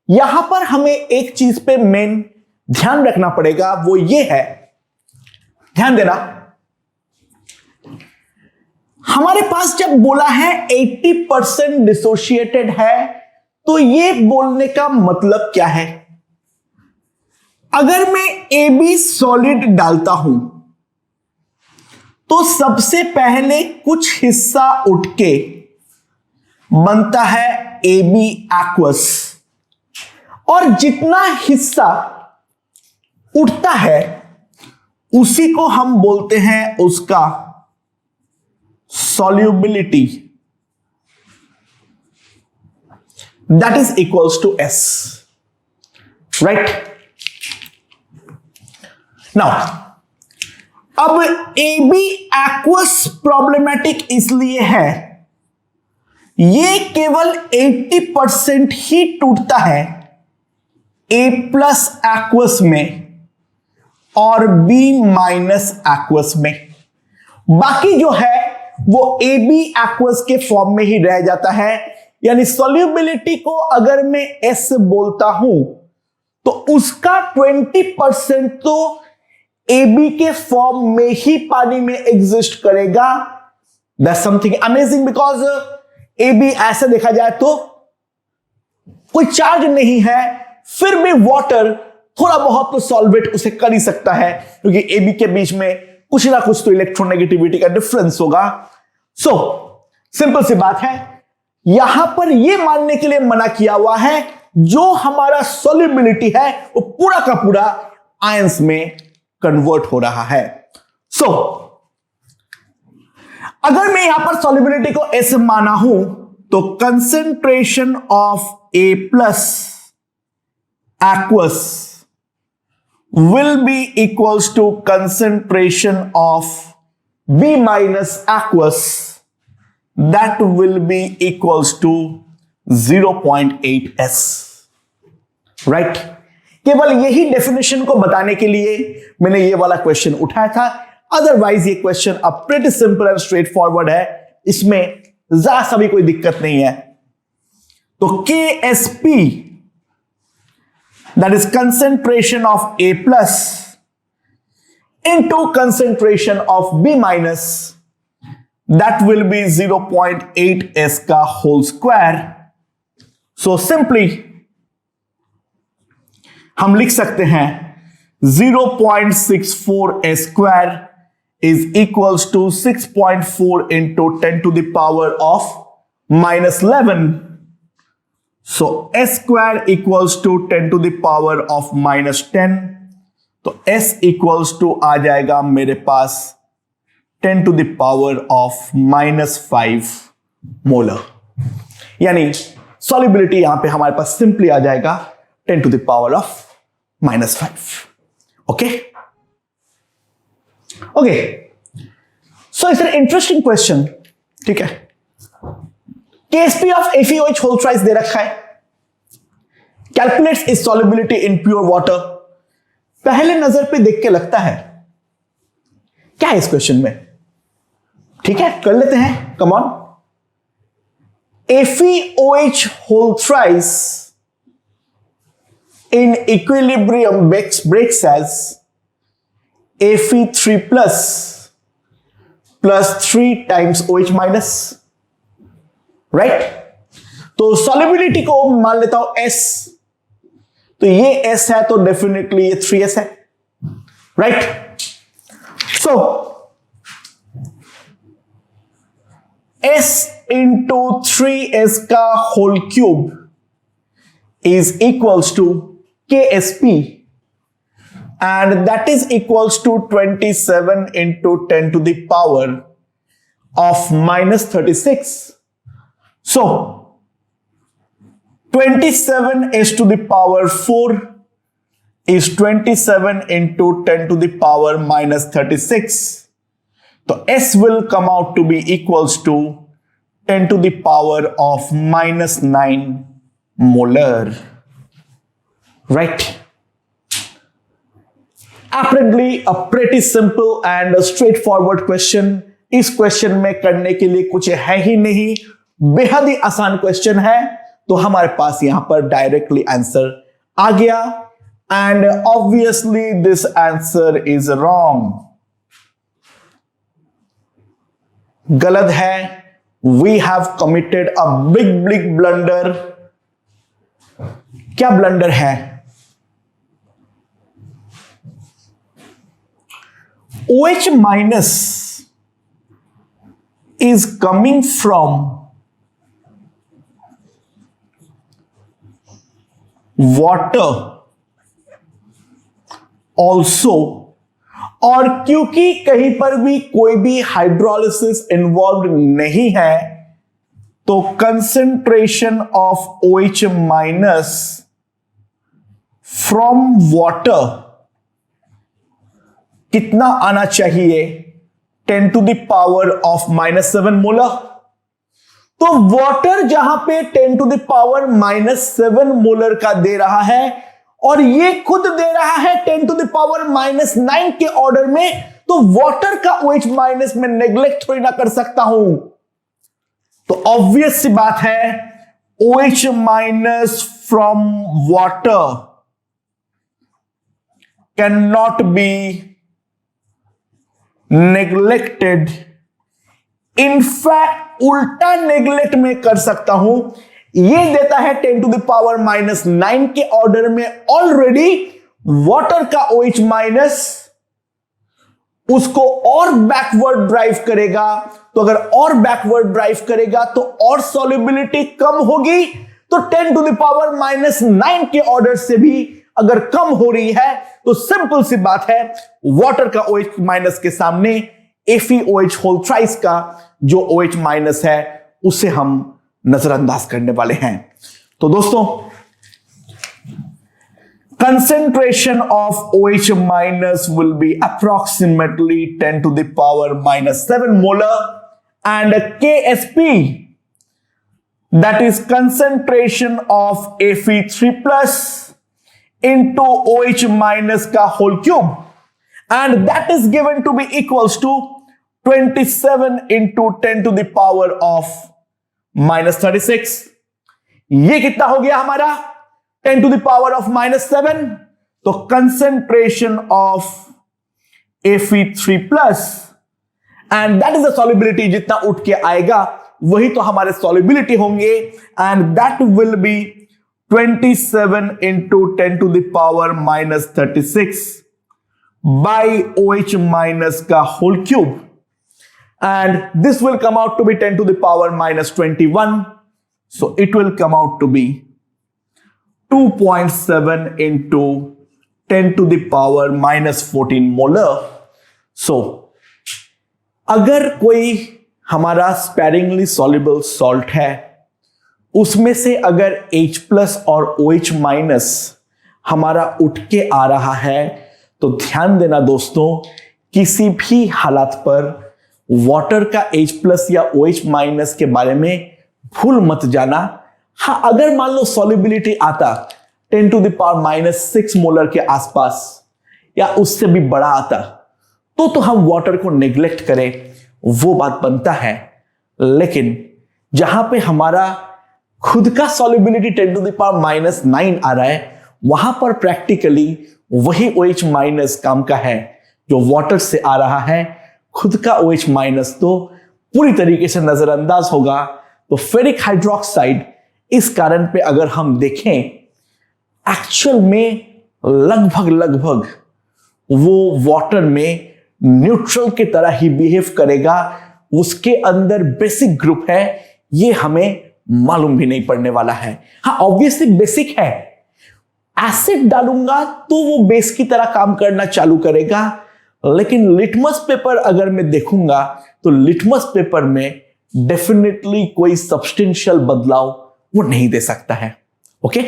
A: यहां पर हमें एक चीज पे मेन ध्यान रखना पड़ेगा, वो ये है, ध्यान देना, हमारे पास जब बोला है 80% डिसोशिएटेड है, तो ये बोलने का मतलब क्या है? अगर मैं ए बी सॉलिड डालता हूं तो सबसे पहले कुछ हिस्सा उठ के बनता है ए बी एक्वस, और जितना हिस्सा उठता है उसी को हम बोलते हैं उसका solubility, that is equals to S, right? Now, अब AB aqueous problematic इसलिए है, ये केवल 80% ही टूटता है A प्लस aqueous में और B माइनस aqueous में, बाकी जो है वो ए बी एक्वस के फॉर्म में ही रह जाता है। यानी सॉल्युबिलिटी को अगर मैं एस बोलता हूं तो उसका 20% तो ए बी के फॉर्म में ही पानी में एग्जिस्ट करेगा। दैट्स समथिंग अमेजिंग, बिकॉज ए बी ऐसे देखा जाए तो कोई चार्ज नहीं है, फिर भी वाटर थोड़ा बहुत तो सॉल्वेट उसे कर ही सकता है, क्योंकि ए बी के बीच में कुछ ना कुछ तो इलेक्ट्रोनेगेटिविटी का डिफरेंस होगा। सो सिंपल सी बात है, यहां पर यह मानने के लिए मना किया हुआ है जो हमारा सॉल्युबिलिटी है वो पूरा का पूरा आयंस में कन्वर्ट हो रहा है। सो अगर मैं यहां पर सॉल्युबिलिटी को ऐसे माना हूं तो concentration of A plus aqueous will be equals to concentration of B minus aqueous, that will be equals to 0.8 S, right? केवल यही डेफिनेशन को बताने के लिए मैंने ये वाला क्वेश्चन उठाया था, अदरवाइज ये क्वेश्चन अब pretty simple and straight forward है, इसमें ज्यादा सा भी कोई दिक्कत नहीं है। तो KSP, that is concentration of A plus into concentration of B minus, that will be 0.8 S का whole square. So simply हम लिख सकते हैं 0.64 S square is equals to 6.4 into 10 to the power of -11. So S square equals to 10 to the power of -10, तो S equals to आ जाएगा मेरे पास 10 to the power of -5 molar, यानी solubility यहां पे हमारे पास सिंपली आ जाएगा 10 to the power of -5। Okay okay, so it's an interesting question, ठीक है। KSP of FeOH whole thrice दे रखा है, calculates is solubility in pure water. पहले नजर पे देख के लगता है क्या है इस क्वेश्चन में, ठीक है, कर लेते हैं, come on. FeOH whole thrice in equilibrium breaks as Fe3 plus 3 times OH minus, right? तो सॉल्युबिलिटी को मान लेता हूं S, तो ये S है तो डेफिनेटली ये 3S है, राइट? सो S इंटू 3S का whole cube is equals to KSP, and that is equals to 27 into 10 to the power of -36. So 27 s to the power 4 is 27 into 10 to the power -36. So S will come out to be equals to 10 to the power of -9 molar, right? Apparently a pretty simple and straightforward question. इस question में करने के लिए कुछ है ही नहीं, बेहद ही आसान क्वेश्चन है, तो हमारे पास यहां पर डायरेक्टली आंसर आ गया and obviously this answer is wrong. गलत है. We have committed a big blunder. क्या ब्लंडर है? OH minus is coming from water also, और क्योंकि कहीं पर भी कोई भी हाइड्रोलिसिस इन्वॉल्व नहीं है तो concentration of OH minus from water कितना आना चाहिए? 10 to the power of -7 molar. तो वाटर जहां पे 10 to the power -7 मोलर का दे रहा है और ये खुद दे रहा है 10 to the power -9 के ऑर्डर में, तो वाटर का OH माइनस में नेग्लेक्ट थोड़ी ना कर सकता हूं. तो ऑब्वियस सी बात है OH minus from water can not be neglected. In fact उल्टा नेग्लेक्ट में कर सकता हूं. ये देता है 10 to the power -9 के ऑर्डर में ऑलरेडी वाटर का OH माइनस, उसको और बैकवर्ड ड्राइव करेगा. तो अगर और बैकवर्ड ड्राइव करेगा तो और सॉल्युबिलिटी कम होगी. तो 10 to the power -9 के ऑर्डर से भी अगर कम हो रही है तो सिंपल सी बात है वाटर का OH माइनस के सामने FeOH होल थ्राइस का जो OH माइनस है उसे हम नजरअंदाज करने वाले हैं. तो दोस्तों concentration of OH minus will be approximately 10 to the power -7 molar and KSP, that is concentration of Fe3 plus into OH minus का whole cube, and that is given to be equals to 27 into 10 to the power of -36. ये कितना हो गया हमारा? 10 to the power of -7. तो concentration of Fe3 plus and that is the solubility, जितना उठ के आएगा वही तो हमारे solubility होंगे, and that will be 27 into 10 to the power -36 by OH minus का whole cube, and this will come out to be 10 to the power -21. So it will come out to be 2.7 into 10 to the power -14 molar. So अगर कोई हमारा sparingly soluble salt है, उसमें से अगर H plus और OH minus हमारा उठ के आ रहा है तो ध्यान देना दोस्तों, किसी भी हालात पर वाटर का H प्लस या OH माइनस के बारे में भूल मत जाना. हाँ, अगर मान लो सॉल्युबिलिटी आता 10 to the power -6 मोलर के आसपास या उससे भी बड़ा आता तो हम वाटर को नेग्लेक्ट करें, वो बात बनता है. लेकिन जहां पे हमारा खुद का सॉल्युबिलिटी 10 to the power -9 आ रहा है, वहां पर प्रैक्टिकली वही OH माइनस काम का है जो वाटर से आ रहा है. खुद का OH माइनस तो पूरी तरीके से नजरअंदाज होगा. तो फेरिक हाइड्रोक्साइड इस कारण पे अगर हम देखें एक्चुअल में लगभग वो वाटर में न्यूट्रल की तरह ही बिहेव करेगा. उसके अंदर बेसिक ग्रुप है, ये हमें मालूम भी नहीं पड़ने वाला है. हाँ, ऑब्वियसली बेसिक है. एसिड डालूंगा तो वो बेस की तरह काम करना चालू करेगा, लेकिन लिटमस पेपर अगर मैं देखूंगा तो लिटमस पेपर में डेफिनेटली कोई सब्सटेंशियल बदलाव वो नहीं दे सकता है. ओके.